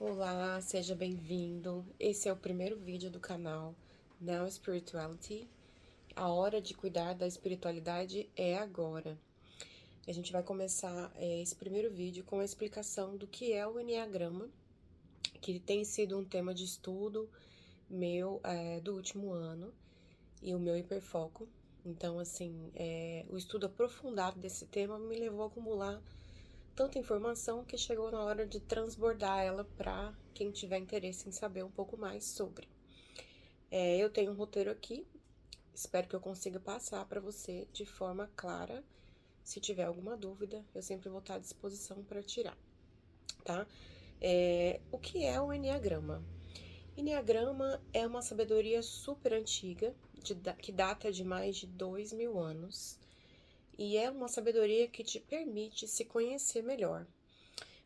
Olá, seja bem-vindo. Esse é o primeiro vídeo do canal Now Spirituality. A hora de cuidar da espiritualidade é agora. A gente vai começar esse primeiro vídeo com a explicação do que é o Enneagrama, que tem sido um tema de estudo meu do último ano e o meu hiperfoco. Então, assim, o estudo aprofundado desse tema me levou a acumular tanta informação que chegou na hora de transbordar ela para quem tiver interesse em saber um pouco mais sobre. Eu tenho um roteiro aqui, espero que eu consiga passar para você de forma clara. Se tiver alguma dúvida, eu sempre vou estar à disposição para tirar, tá? O que é o Enneagrama? Enneagrama é uma sabedoria super antiga, que data de mais de 2000 anos, e é uma sabedoria que te permite se conhecer melhor.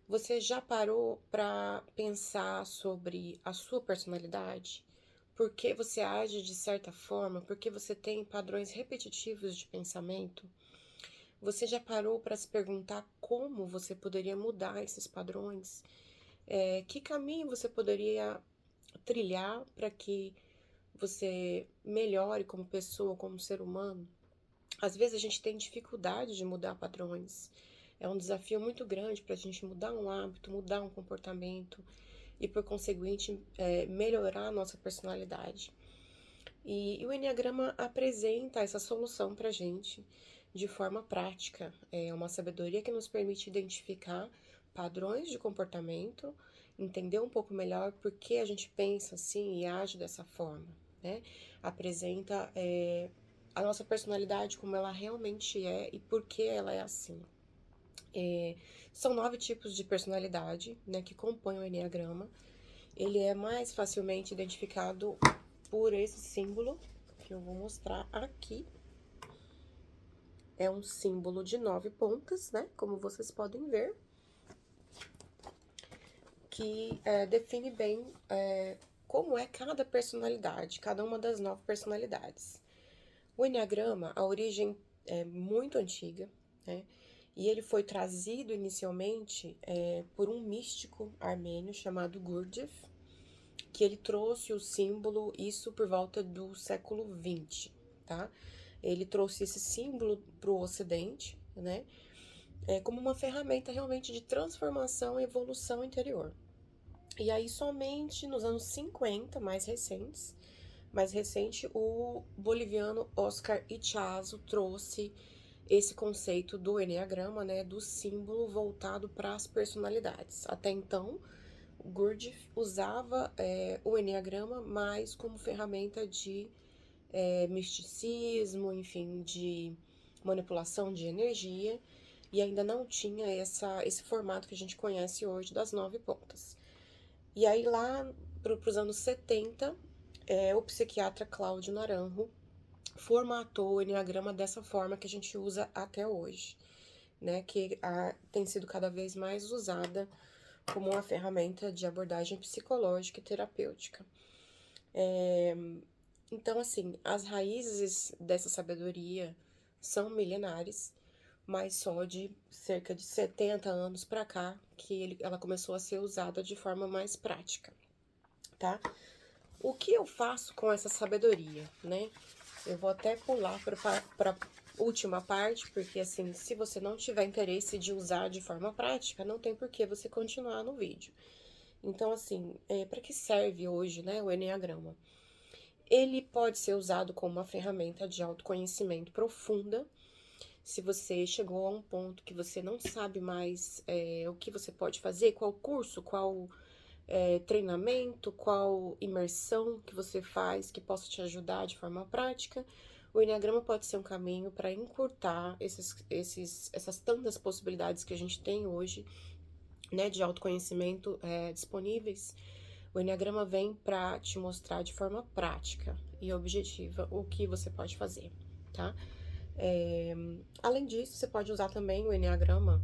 Você já parou para pensar sobre a sua personalidade? Por que você age de certa forma? Por que você tem padrões repetitivos de pensamento? Você já parou para se perguntar como você poderia mudar esses padrões? Que caminho você poderia trilhar para que você melhore como pessoa, como ser humano? Às vezes a gente tem dificuldade de mudar padrões. É um desafio muito grande para a gente mudar um hábito, mudar um comportamento e, por conseguinte, melhorar a nossa personalidade. E o Enneagrama apresenta essa solução para a gente de forma prática. É uma sabedoria que nos permite identificar padrões de comportamento, entender um pouco melhor por que a gente pensa assim e age dessa forma, né? Apresenta a nossa personalidade como ela realmente é e por que ela é assim. São 9 tipos de personalidade, né, que compõem o Enneagrama. Ele é mais facilmente identificado por esse símbolo que eu vou mostrar aqui. É um símbolo de 9 pontas, né, como vocês podem ver, que define bem como é cada personalidade, cada uma das 9 personalidades. O Enneagrama, a origem é muito antiga, né? E ele foi trazido inicialmente por um místico armênio chamado Gurdjieff, que ele trouxe o símbolo, isso por volta do século XX, tá? Ele trouxe esse símbolo para o Ocidente, né? Como uma ferramenta realmente de transformação e evolução interior. E aí, somente nos anos 50, mais recente, o boliviano Oscar Ichazo trouxe esse conceito do Enneagrama, né, do símbolo voltado para as personalidades. Até então, o Gurdjieff usava o Enneagrama mais como ferramenta de misticismo, enfim, de manipulação de energia, e ainda não tinha esse formato que a gente conhece hoje das 9 pontas. E aí, lá para os anos 70, o psiquiatra Cláudio Naranjo formatou o Enneagrama dessa forma que a gente usa até hoje, né? Que tem sido cada vez mais usada como uma ferramenta de abordagem psicológica e terapêutica. Então, assim, as raízes dessa sabedoria são milenares, mas só de cerca de 70 anos para cá que ela começou a ser usada de forma mais prática, tá? O que eu faço com essa sabedoria, né? Eu vou até pular para última parte, porque assim, se você não tiver interesse de usar de forma prática, não tem por que você continuar no vídeo. Então, assim, para que serve hoje, né, o Enneagrama? Ele pode ser usado como uma ferramenta de autoconhecimento profunda. Se você chegou a um ponto que você não sabe mais o que você pode fazer, qual curso, qual treinamento, qual imersão que você faz que possa te ajudar de forma prática, o Enneagrama pode ser um caminho para encurtar essas tantas possibilidades que a gente tem hoje, né, de autoconhecimento disponíveis. O Enneagrama vem para te mostrar de forma prática e objetiva o que você pode fazer, tá? Além disso, você pode usar também o Enneagrama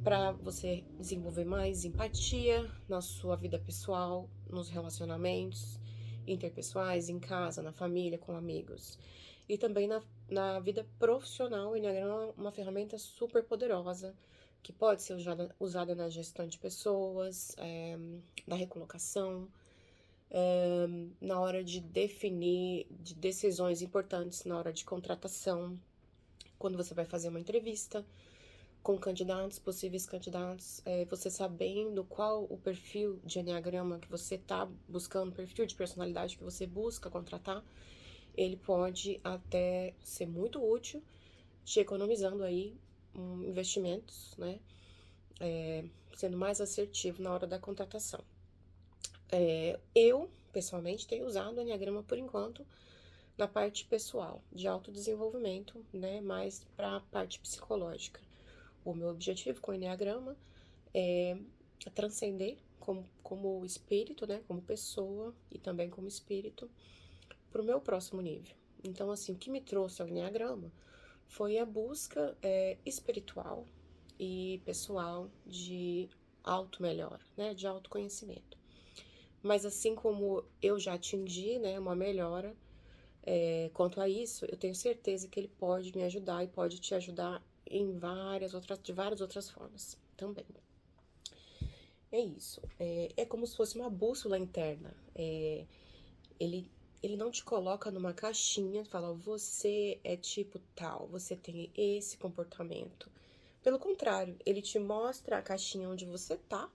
para você desenvolver mais empatia na sua vida pessoal, nos relacionamentos interpessoais, em casa, na família, com amigos. E também na vida profissional, o Enneagrama é uma ferramenta super poderosa que pode ser usada na gestão de pessoas, na recolocação, na hora de definir de decisões importantes na hora de contratação, quando você vai fazer uma entrevista com candidatos, possíveis candidatos, você sabendo qual o perfil de enneagrama que você está buscando, perfil de personalidade que você busca contratar, ele pode até ser muito útil, te economizando aí investimentos, né? Sendo mais assertivo na hora da contratação. Eu, pessoalmente, tenho usado o enneagrama por enquanto na parte pessoal, de autodesenvolvimento, né? Mais para a parte psicológica. O meu objetivo com o enneagrama é transcender como espírito, né? Como pessoa e também como espírito para o meu próximo nível. Então, assim, o que me trouxe ao enneagrama foi a busca espiritual e pessoal de auto-melhora, né? De autoconhecimento. Mas assim como eu já atingi, né, uma melhora quanto a isso, eu tenho certeza que ele pode me ajudar e pode te ajudar de várias outras formas também. É isso. É como se fosse uma bússola interna. Ele, ele não te coloca numa caixinha e fala, você é tipo tal, você tem esse comportamento. Pelo contrário, ele te mostra a caixinha onde você tá,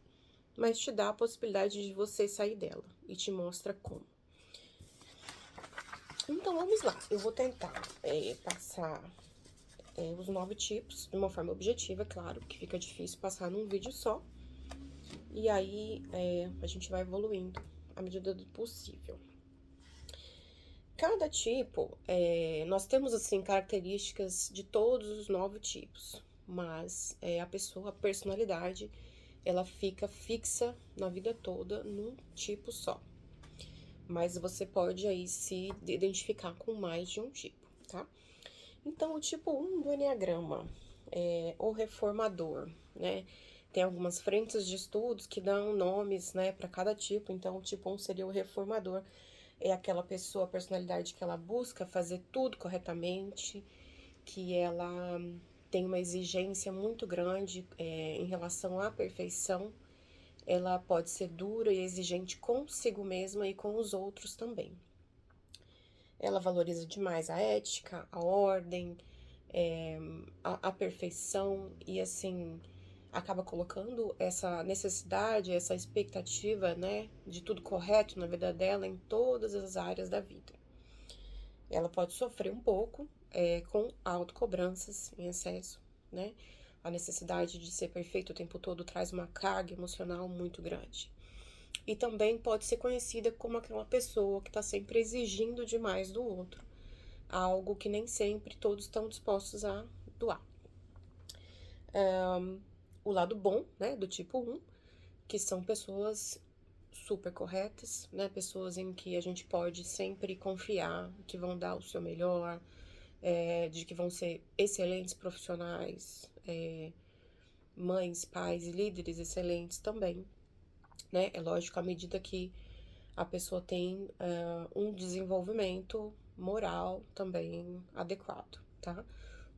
mas te dá a possibilidade de você sair dela e te mostra como. Então vamos lá, eu vou tentar passar os 9 tipos de uma forma objetiva, claro, que fica difícil passar num vídeo só. E aí a gente vai evoluindo à medida do possível. Cada tipo, nós temos assim características de todos os 9 tipos, mas a personalidade, ela fica fixa na vida toda num tipo só. Mas você pode aí se identificar com mais de um tipo, tá? Então, o tipo 1 do enneagrama é o reformador, né? Tem algumas frentes de estudos que dão nomes, né, para cada tipo. Então, o tipo 1 seria o reformador. É aquela pessoa, a personalidade que ela busca fazer tudo corretamente, que ela tem uma exigência muito grande em relação à perfeição. Ela pode ser dura e exigente consigo mesma e com os outros também. Ela valoriza demais a ética, a ordem, a perfeição e, assim, acaba colocando essa necessidade, essa expectativa, né, de tudo correto na vida dela em todas as áreas da vida. Ela pode sofrer um pouco com autocobranças em excesso, né? A necessidade de ser perfeito o tempo todo traz uma carga emocional muito grande. E também pode ser conhecida como aquela pessoa que está sempre exigindo demais do outro, algo que nem sempre todos estão dispostos a doar. O lado bom, né, do tipo 1, que são pessoas super corretas, né, pessoas em que a gente pode sempre confiar, que vão dar o seu melhor, de que vão ser excelentes profissionais, mães, pais e líderes excelentes também, né? É lógico, à medida que a pessoa tem um desenvolvimento moral também adequado, tá?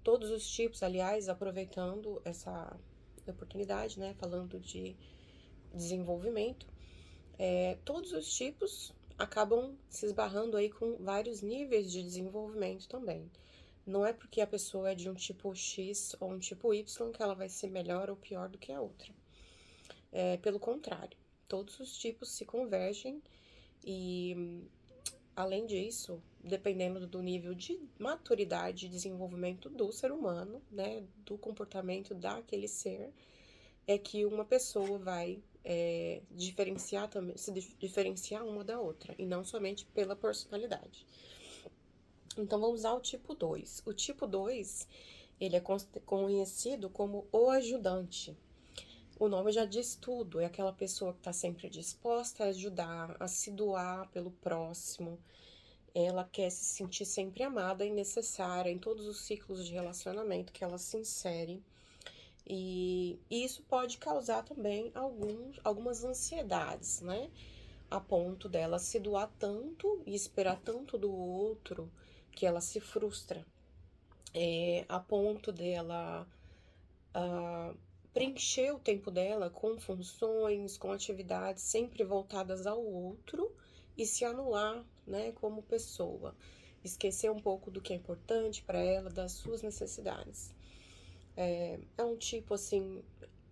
Todos os tipos, aliás, aproveitando essa oportunidade, né, falando de desenvolvimento, todos os tipos acabam se esbarrando aí com vários níveis de desenvolvimento também. Não é porque a pessoa é de um tipo X ou um tipo Y que ela vai ser melhor ou pior do que a outra. Pelo contrário, todos os tipos se convergem e, além disso, dependendo do nível de maturidade e desenvolvimento do ser humano, né, do comportamento daquele ser, é que uma pessoa vai diferenciar também, se diferenciar uma da outra, e não somente pela personalidade. Então, vamos ao tipo 2. O tipo 2, ele é conhecido como o ajudante. O nome já diz tudo, é aquela pessoa que está sempre disposta a ajudar, a se doar pelo próximo. Ela quer se sentir sempre amada e necessária em todos os ciclos de relacionamento que ela se insere. E isso pode causar também algumas ansiedades, né? A ponto dela se doar tanto e esperar tanto do outro que ela se frustra. A ponto dela preencher o tempo dela com funções, com atividades sempre voltadas ao outro e se anular, né, como pessoa. Esquecer um pouco do que é importante para ela, das suas necessidades. É um tipo, assim,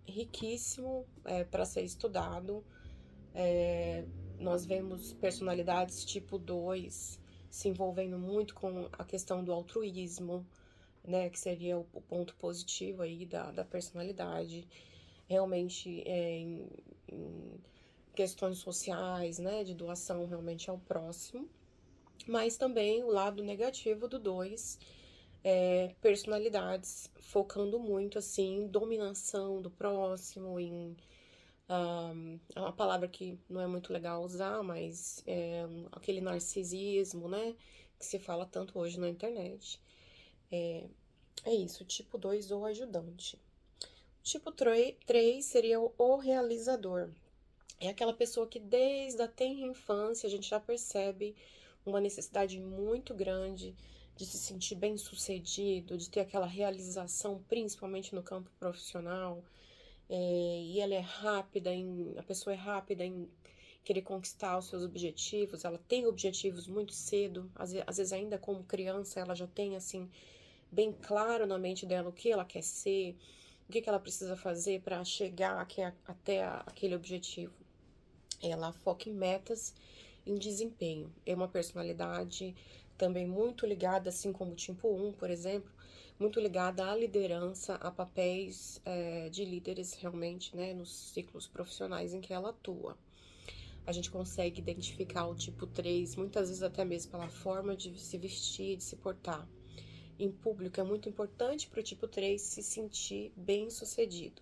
riquíssimo para ser estudado. Nós vemos personalidades tipo 2 se envolvendo muito com a questão do altruísmo, né, que seria o ponto positivo aí da personalidade, realmente em questões sociais, né, de doação realmente ao próximo, mas também o lado negativo do 2, personalidades focando muito, assim, em dominação do próximo, em é uma palavra que não é muito legal usar, mas aquele narcisismo, né, que se fala tanto hoje na internet. É isso, tipo 2 ou ajudante. Tipo 3 seria o realizador. É aquela pessoa que desde a tenra infância a gente já percebe uma necessidade muito grande de se sentir bem-sucedido, de ter aquela realização, principalmente no campo profissional. E ela é rápida a pessoa é rápida em querer conquistar os seus objetivos. Ela tem objetivos muito cedo, às vezes ainda como criança ela já tem assim bem claro na mente dela o que ela quer ser, o que ela precisa fazer para chegar até aquele objetivo. Ela foca em metas, em desempenho. É uma personalidade também muito ligada, assim como o tipo 1, por exemplo, muito ligada à liderança, a papéis de líderes realmente, né, nos ciclos profissionais em que ela atua. A gente consegue identificar o tipo 3, muitas vezes até mesmo pela forma de se vestir, de se portar. Em público é muito importante para o tipo 3 se sentir bem-sucedido,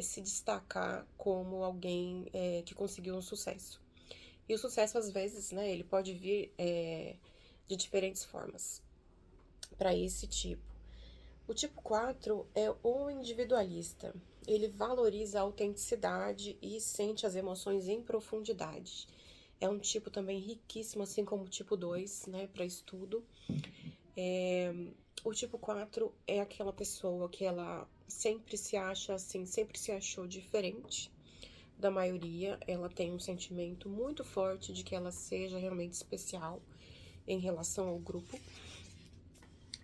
se destacar como alguém que conseguiu um sucesso. E o sucesso, às vezes, né, ele pode vir de diferentes formas para esse tipo. O tipo 4 é o individualista. Ele valoriza a autenticidade e sente as emoções em profundidade. É um tipo também riquíssimo, assim como o tipo 2, né, para estudo. O tipo 4 é aquela pessoa que ela sempre se acha assim, sempre se achou diferente da maioria. Ela tem um sentimento muito forte de que ela seja realmente especial em relação ao grupo.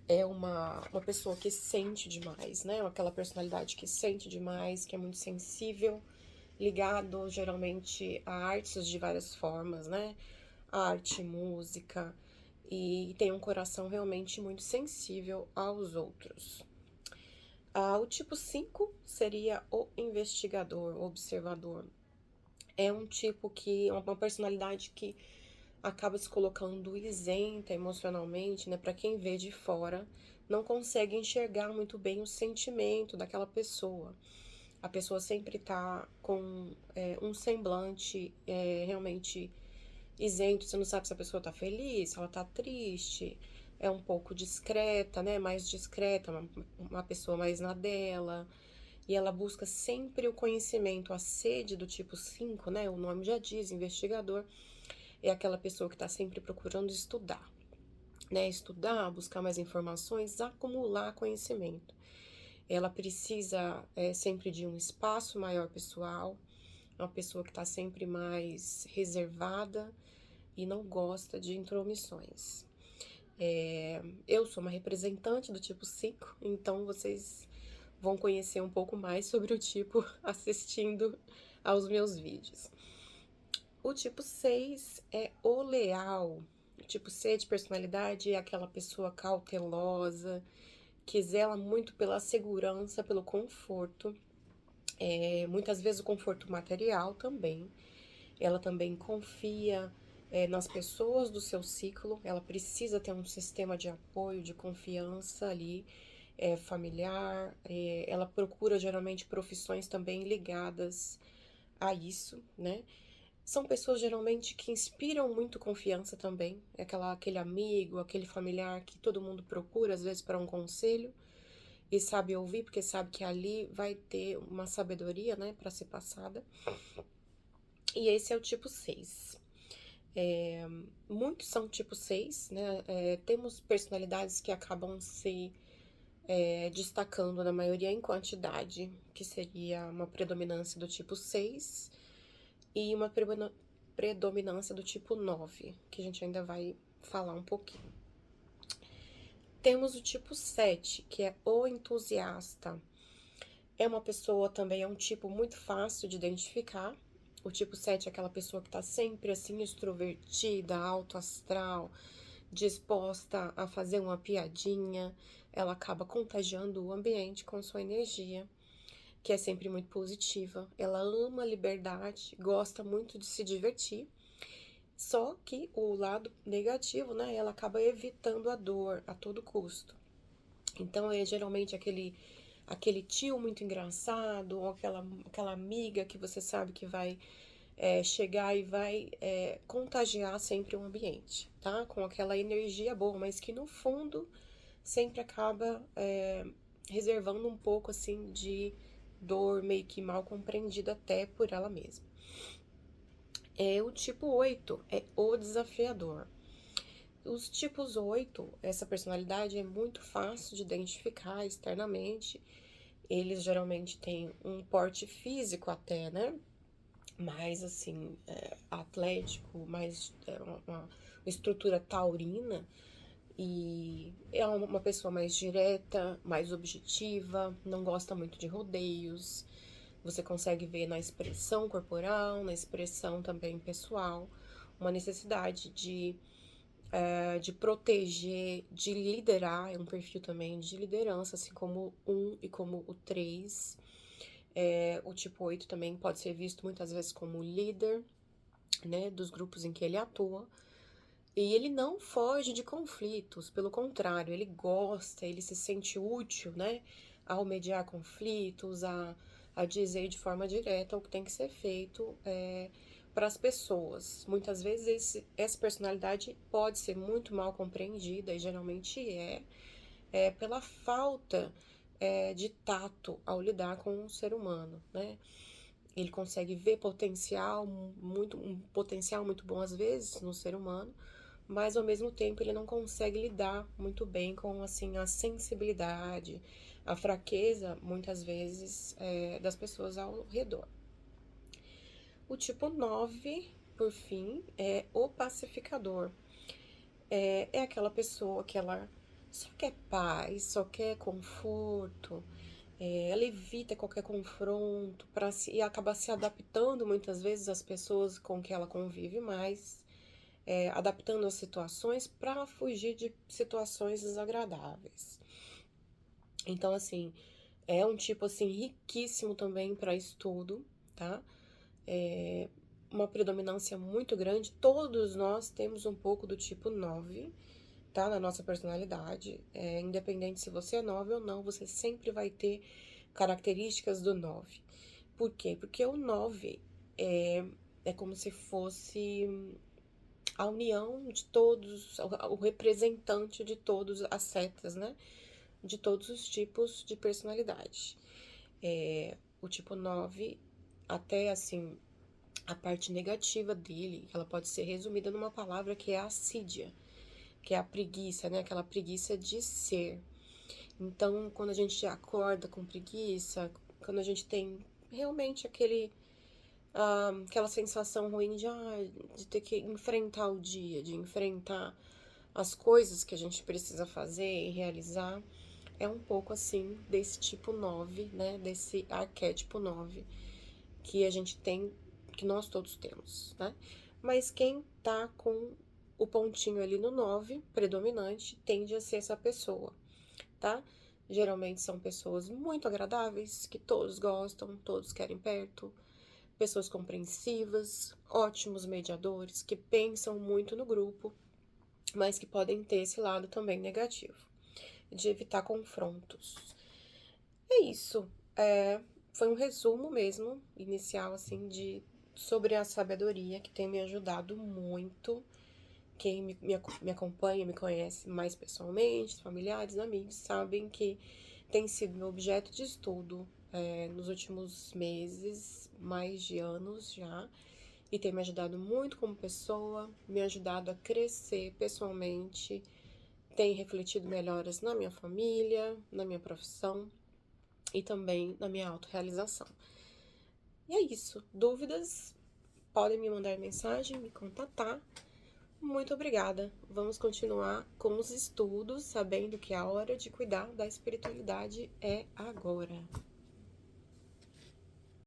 É uma pessoa que sente demais, né? Aquela personalidade que sente demais, que é muito sensível, ligado geralmente a artes de várias formas, né? Arte, música, e tem um coração realmente muito sensível aos outros. O tipo 5 seria o investigador, o observador. É um tipo que, uma personalidade que acaba se colocando isenta emocionalmente, né? Para quem vê de fora, não consegue enxergar muito bem o sentimento daquela pessoa. A pessoa sempre tá com um semblante realmente isento, você não sabe se a pessoa tá feliz, se ela tá triste, é um pouco discreta, né? Mais discreta, uma pessoa mais na dela. E ela busca sempre o conhecimento, a sede do tipo 5, né? O nome já diz, investigador, é aquela pessoa que está sempre procurando estudar, né? Estudar, buscar mais informações, acumular conhecimento. Ela precisa sempre de um espaço maior pessoal, uma pessoa que está sempre mais reservada e não gosta de intromissões. Eu sou uma representante do tipo 5, então vocês vão conhecer um pouco mais sobre o tipo assistindo aos meus vídeos. O tipo 6 é o leal. O tipo C de personalidade é aquela pessoa cautelosa, que zela muito pela segurança, pelo conforto. Muitas vezes o conforto material também. Ela também confia nas pessoas do seu ciclo. Ela precisa ter um sistema de apoio, de confiança ali, familiar. Ela procura geralmente profissões também ligadas a isso, né? São pessoas geralmente que inspiram muito confiança também. É aquele amigo, aquele familiar que todo mundo procura, às vezes, para um conselho e sabe ouvir, porque sabe que ali vai ter uma sabedoria, né, para ser passada. E esse é o tipo 6. Muitos são tipo 6, né? Temos personalidades que acabam se destacando na maioria em quantidade, que seria uma predominância do tipo 6 e uma predominância do tipo 9, que a gente ainda vai falar um pouquinho. Temos o tipo 7, que é o entusiasta. É uma pessoa também, é um tipo muito fácil de identificar. O tipo 7 é aquela pessoa que tá sempre assim, extrovertida, alto astral, disposta a fazer uma piadinha. Ela acaba contagiando o ambiente com sua energia, que é sempre muito positiva. Ela ama a liberdade, gosta muito de se divertir. Só que o lado negativo, né? Ela acaba evitando a dor a todo custo. Então é geralmente aquele tio muito engraçado, ou aquela amiga que você sabe que vai chegar e vai contagiar sempre o ambiente, tá? Com aquela energia boa, mas que no fundo sempre acaba reservando um pouco assim de dor meio que mal compreendida até por ela mesma. O tipo 8 é o desafiador. Os tipos 8, essa personalidade é muito fácil de identificar externamente. Eles geralmente têm um porte físico até, né? Mais assim, atlético, mais uma estrutura taurina. E é uma pessoa mais direta, mais objetiva, não gosta muito de rodeios. Você consegue ver na expressão corporal, na expressão também pessoal, uma necessidade de proteger, de liderar, é um perfil também de liderança, assim como o 1 e como o 3. O tipo 8 também pode ser visto muitas vezes como líder, né, dos grupos em que ele atua. E ele não foge de conflitos, pelo contrário, ele gosta, ele se sente útil, né, ao mediar conflitos, a dizer de forma direta o que tem que ser feito para as pessoas. Muitas vezes essa personalidade pode ser muito mal compreendida, e geralmente pela falta de tato ao lidar com o ser humano, né? Ele consegue ver um potencial muito bom às vezes no ser humano, mas ao mesmo tempo ele não consegue lidar muito bem com assim a sensibilidade, a fraqueza muitas vezes das pessoas ao redor. O tipo 9, por fim, é o pacificador. É aquela pessoa que ela só quer paz, só quer conforto, ela evita qualquer confronto e acaba se adaptando muitas vezes às pessoas com que ela convive mais, adaptando as situações para fugir de situações desagradáveis. Então, assim, é um tipo assim riquíssimo também para estudo, tá? Uma predominância muito grande. Todos nós temos um pouco do tipo 9, tá? Na nossa personalidade. Independente se você é 9 ou não, você sempre vai ter características do 9. Por quê? Porque o 9 é como se fosse a união de todos, o representante de todas as setas, né? De todos os tipos de personalidade. O tipo 9, até assim, a parte negativa dele, ela pode ser resumida numa palavra que é assídia, que é a preguiça, né? Aquela preguiça de ser. Então, quando a gente acorda com preguiça, quando a gente tem realmente aquela sensação ruim de ter que enfrentar o dia, de enfrentar as coisas que a gente precisa fazer e realizar, é um pouco assim desse tipo 9, né? Desse arquétipo 9 que a gente tem, que nós todos temos, né? Mas quem tá com o pontinho ali no 9, predominante, tende a ser essa pessoa, tá? Geralmente são pessoas muito agradáveis, que todos gostam, todos querem perto, pessoas compreensivas, ótimos mediadores, que pensam muito no grupo, mas que podem ter esse lado também negativo, de evitar confrontos. É isso. Foi um resumo mesmo, inicial, assim, sobre a sabedoria, que tem me ajudado muito. Quem me acompanha, me conhece mais pessoalmente, familiares, amigos, sabem que tem sido meu objeto de estudo nos últimos meses, mais de anos já, e tem me ajudado muito como pessoa, me ajudado a crescer pessoalmente, tem refletido melhoras na minha família, na minha profissão e também na minha autorrealização. E é isso. Dúvidas? Podem me mandar mensagem, me contatar. Muito obrigada. Vamos continuar com os estudos, sabendo que a hora de cuidar da espiritualidade é agora.